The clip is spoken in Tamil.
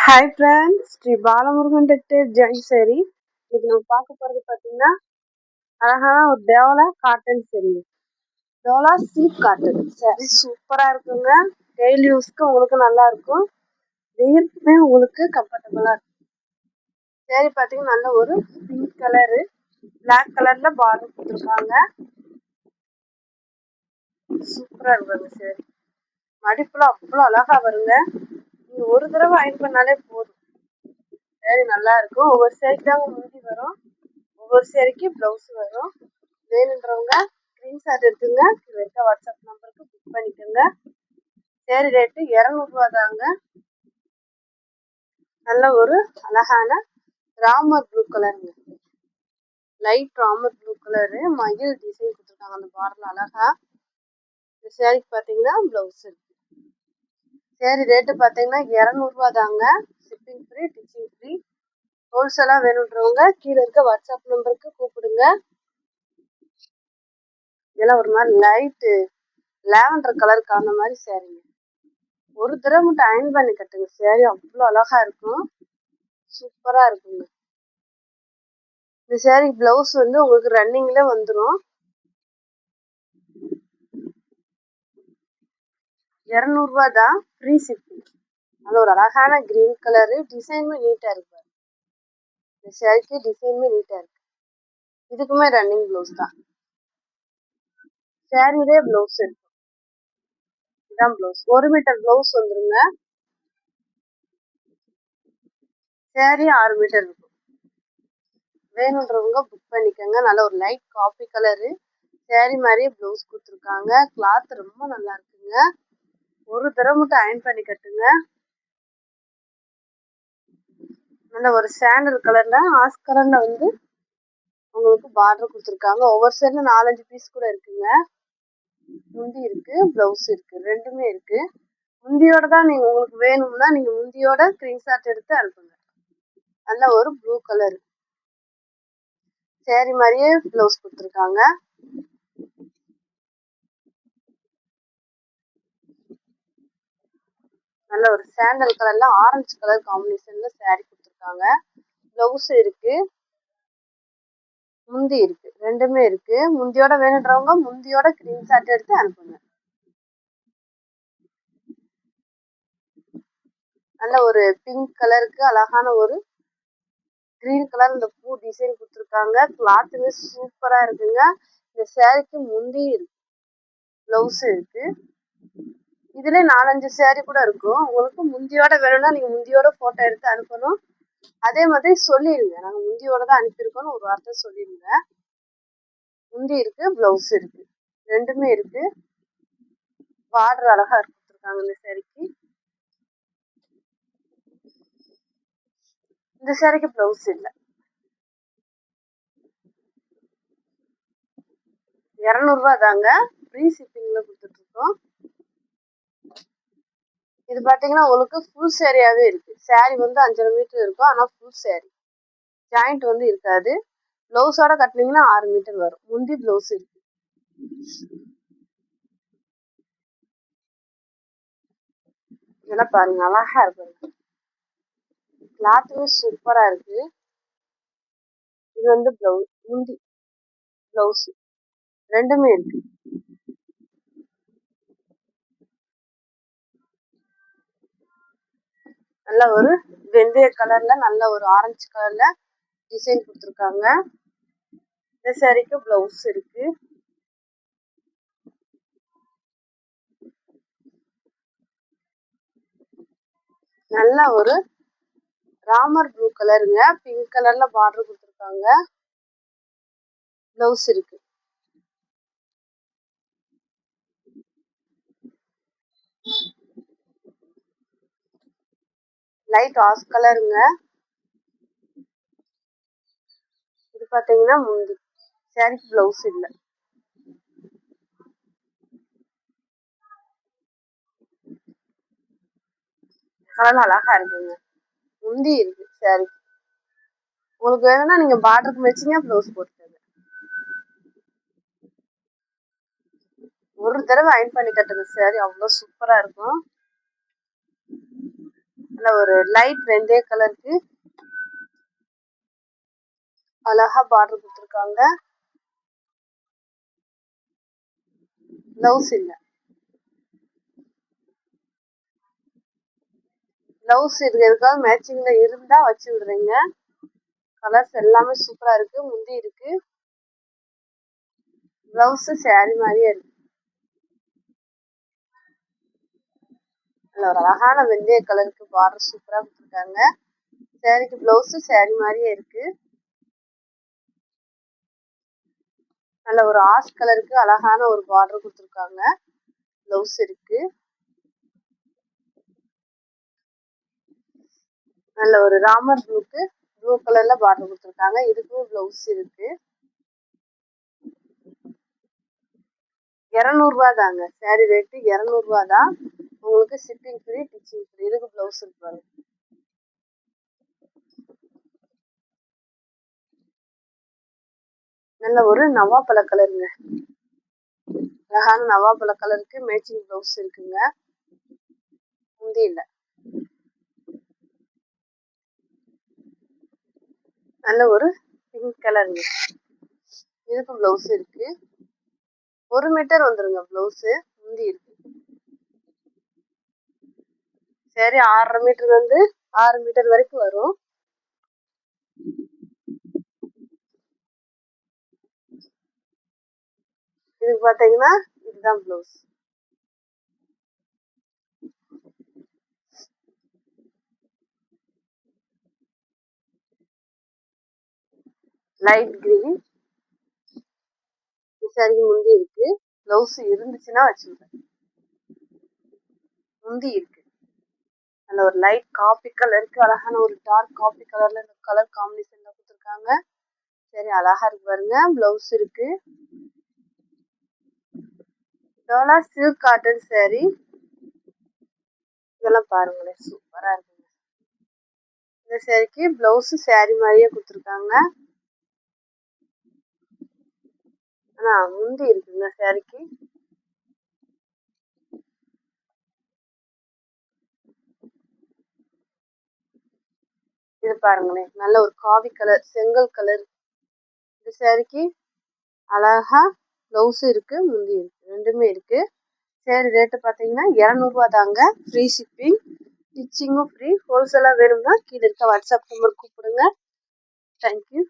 Hi friends, Sri Balamurugan textile Jain சரி. இன்னைக்கு நம்ம பார்க்க போறது பார்த்தீங்கன்னா அழகான ஒரு டேவலா காட்டன் சரி. டேவலா சில்க் காட்டன் சரி சூப்பரா இருக்குங்க. டெய்லி யூஸ்க்கு உங்களுக்கு நல்லா இருக்கும். வெயிலுக்குமே உங்களுக்கு கம்ஃபர்டபுளா இருக்கும். சரி பார்த்தீங்கன்னா நல்ல ஒரு பிங்க் கலரு, பிளாக் கலர்ல பார்டர் கொடுத்துருக்காங்க. சூப்பரா இருக்குங்க சரி. மடிப்புல அவ்வளோ அழகா வருங்க. நீங்க ஒரு தடவை அயன் பண்ணாலே போதும். சரி நல்லா இருக்கும். ஒவ்வொரு சேரீக்கு தாங்க முந்தி வரும், ஒவ்வொரு சேரீக்கு பிளவுஸ் வரும். வேணுன்றவங்க ஸ்கிரீன்ஷாட் எடுத்துங்க, இதில் இருக்க வாட்ஸ்அப் நம்பருக்கு புக் பண்ணிக்கோங்க. சேரீ ரேட்டு 200 தாங்க. நல்ல ஒரு அழகான ராமர் ப்ளூ கலருங்க, லைட் ராமர் ப்ளூ கலரு, மயில் டிசைன் கொடுத்துருக்காங்க அந்த பார்டர்ல அழகா. இந்த சேரீக்கு பார்த்தீங்கன்னா பிளவுஸ் இருக்கு. சேரீ ரேட்டு பார்த்தீங்கன்னா 200 தாங்க. Shipping free, stitching free. ஹோல்சேலாக வேணுன்றவங்க கீழே இருக்க வாட்ஸ்அப் நம்பருக்கு கூப்பிடுங்க. இதெல்லாம் ஒரு மாதிரி லைட்டு லாவெண்டர் கலருக்கு அந்த மாதிரி சேரீங்க. ஒரு தடவை மட்டும் அயன் பண்ணி கட்டுங்க, சேரீ அவ்வளோ அழகா இருக்கும், சூப்பரா இருக்குங்க. இந்த சேரீ பிளவுஸ் வந்து உங்களுக்கு ரன்னிங்ல வந்துடும். 200 தான், ஃப்ரீ ஷிப்பிங். அது ஒரு அழகான கிரீன் கலரு, டிசைனுமே நீட்டா இருக்கு. இந்த சேரீக்கு டிசைனுமே நீட்டா இருக்கு. இதுக்குமே ரன்னிங் பிளவுஸ் தான். சேரீலே பிளவுஸ் இருக்கு. இதுதான் பிளவுஸ். 1 மீட்டர் பிளவுஸ் வந்துருங்க. சேரீ 6 மீட்டர் இருக்கும். வேணுன்றவங்க புக் பண்ணிக்கோங்க. நல்ல ஒரு லைட் காஃபி கலரு சேரீ மாதிரியே பிளவுஸ் கொடுத்துருக்காங்க. கிளாத் ரொம்ப நல்லா இருக்குங்க. ஒரு தடவை மட்டும் அயன் பண்ணி கட்டுங்க. நல்ல ஒரு சாண்டல் கலர்ல ஆஸ் கலர்ல வந்து உங்களுக்கு பார்டர் கொடுத்துருக்காங்க. ஒவ்வொரு சைடுல 4-5 பீஸ் கூட இருக்குங்க. முந்தி இருக்கு, பிளவுஸ் இருக்கு, ரெண்டுமே இருக்கு. முந்தியோட தான் நீங்க உங்களுக்கு வேணும்னா நீங்க முந்தியோட ஸ்கிரீன்ஷாட் எடுத்து அனுப்புங்க. நல்ல ஒரு ப்ளூ கலர் சேரீ மாதிரியே பிளவுஸ் கொடுத்துருக்காங்க. நல்ல ஒரு சாண்டல் கலர்ல ஆரஞ்சு கலர் காம்பினேஷன்ல சேரீ கொடுத்துருக்காங்க. பிளவுஸ் இருக்கு, முந்தி இருக்கு, ரெண்டுமே இருக்கு. முந்தியோட வேணுன்றவங்க முந்தியோட ஸ்கிரீன்ஷாட் எடுத்து அனுப்புங்க. நல்ல ஒரு பிங்க் கலருக்கு அழகான ஒரு கிரீன் கலர் இந்த பூ டிசைன் கொடுத்துருக்காங்க. கிளாத்துமே சூப்பரா இருக்குங்க. இந்த சேரீக்கு முந்தி இருக்கு, பிளவுஸ் இருக்கு. இதுல 4-5 சேரீ கூட இருக்கும். உங்களுக்கு முந்தியோட வேணும்னா நீங்க முந்தியோட போட்டோ எடுத்து அனுப்பணும். அதே மாதிரி சொல்லிடுங்க, நாங்க முந்தியோட தான் அனுப்பியிருக்கோம்னு ஒரு வார்த்தை சொல்லிடுங்க. முந்தி இருக்கு, பிளவுஸ் இருக்கு, ரெண்டுமே இருக்கு. பார்டர் அழகா கொடுத்துருக்காங்க இந்த சேரீக்கு. இந்த சேரீக்கு பிளவுஸ் இல்லை. 200 தாங்க, ஃப்ரீ ஷிப்பிங்ல கொடுத்துட்டு இருக்கோம். இது பாத்தீங்கன்னா உங்களுக்கு ஃபுல் சேரீயாவே இருக்கு. சேரீ வந்து 5.5 மீட்டர் இருக்கும், ஆனா ஃபுல் சேரீ, ஜாயிண்ட் வந்து இருக்காது. பிளவுஸோட கட்டினீங்கன்னா 6 மீட்டர் வரும். முந்தி பிளவுஸ் இருக்கு. இதெல்லாம் பாருங்க அழகா இருக்கு. கிளாத்துமே சூப்பரா இருக்கு. இது வந்து பிளவுஸ், முந்தி பிளவுஸ், ரெண்டுமே இருக்கு. நல்ல ஒரு வெந்தய கலர்ல, நல்ல ஒரு ஆரஞ்சு கலர்ல டிசைன் கொடுத்துருக்காங்க. இந்த சேரீக்கு பிளவுஸ் இருக்கு. நல்ல ஒரு ராமர் ப்ளூ கலருங்க, பிங்க் கலர்ல பார்டர் கொடுத்துருக்காங்க. பிளவுஸ் இருக்கு. லைட் ஆஸ் கலருங்க. இது பாத்தீங்கன்னா முந்தி, சேரீக்கு பிளவுஸ் இல்லை. கலர் அழகா இருக்குங்க. முந்தி இருக்கு சேரீ. உங்களுக்கு வேணும்னா நீங்க பார்டருக்கு மேட்சிங்கா பிளவுஸ் போட்டுக்கோங்க. ஒரு தடவை அயன் பண்ணி கட்டுங்க, சேரீ அவ்வளோ சூப்பரா இருக்கும். நல்ல ஒரு லைட் வெந்தய கலருக்கு அழகா பார்டர் கொடுத்துருக்காங்க. பிளவுஸ் இல்ல, பிளவுஸ் இருக்கிறதுக்காக மேட்சிங்ல இருந்தா வச்சு விடுறீங்க. கலர்ஸ் எல்லாமே சூப்பரா இருக்கு. முந்தி இருக்கு, பிளவுஸ் சாரி மாதிரியே இருக்கு. நல்ல ஒரு அழகான வெந்தய கலருக்கு பார்டர் சூப்பரா கொடுத்துருக்காங்க. சாரிக்கு பிளவுஸ் சாரி மாதிரியே இருக்கு. நல்ல ஒரு ஆஷ் கலருக்கு அழகான ஒரு பார்டர் கொடுத்துருக்காங்க. பிளவுஸ் இருக்கு. நல்ல ஒரு ராமர் ப்ளூக்கு ப்ளூ கலர்ல பார்டர் கொடுத்துருக்காங்க. இதுக்கும் பிளவுஸ் இருக்கு. 200 தாங்க. சாரி ரேட்டு 200 தான். உங்களுக்கு ஷிப்பிங் ஃப்ரீ, டிச்சிங் ஃப்ரீ. இதுக்கு பிளவுஸ் இருக்கு. நல்ல ஒரு நவாப்பழ கலருங்க. அழகான நவாப்பழ கலருக்கு மேட்சிங் பிளவுஸ் இருக்குங்க. முந்தி இல்ல. நல்ல ஒரு பிங்க் கலருங்க. இதுக்கும் பிளவுஸ் இருக்கு. 1 மீட்டர் வந்துருங்க பிளவுஸ். முந்தி இருக்கு. சரி 6.5 மீட்டர் வந்து 6 மீட்டர் வரைக்கும் வரும். இதுக்கு பாத்தீங்கன்னா இதுதான் பிளவுஸ். Light green. சரிக்கு முந்தி இருக்கு. பிளவுஸ் இருந்துச்சுன்னா வச்சுருக்கேன். முந்தி இருக்கு. நல்ல ஒரு லைட் காபி கலருக்கு அழகான ஒரு டார்க் காபி கலர்ல இந்த கலர் காம்பினேஷன்ல கொடுத்துருக்காங்க. சரி அழகா இருக்கு பாருங்க. பிளவுஸ் இருக்கு. Dola silk cotton sorry. இதெல்லாம் பாருங்களேன், சூப்பரா இருக்குங்க. இந்த சாரிக்கு பிளவுஸ் சாரி மாதிரியே கொடுத்துருக்காங்க. ஆனா முந்தி இருக்குங்க சாரிக்கு. இது பாருங்களேன், நல்ல ஒரு காவி கலர், செங்கல் கலர். இந்த சாரிக்கு அழகா பிளவுஸ் இருக்கு, முந்தி இருக்கு, ரெண்டுமே இருக்கு. சரி ரேட்டு பார்த்தீங்கன்னா 200 தாங்க. ஃப்ரீ ஷிப்பிங், ஸ்டிச்சிங்கும் ஃப்ரீ. ஹோல்சேலாக வேணும்னா கீழே இருக்க வாட்ஸ்அப் நம்பர் கூப்பிடுங்க. தேங்க்யூ.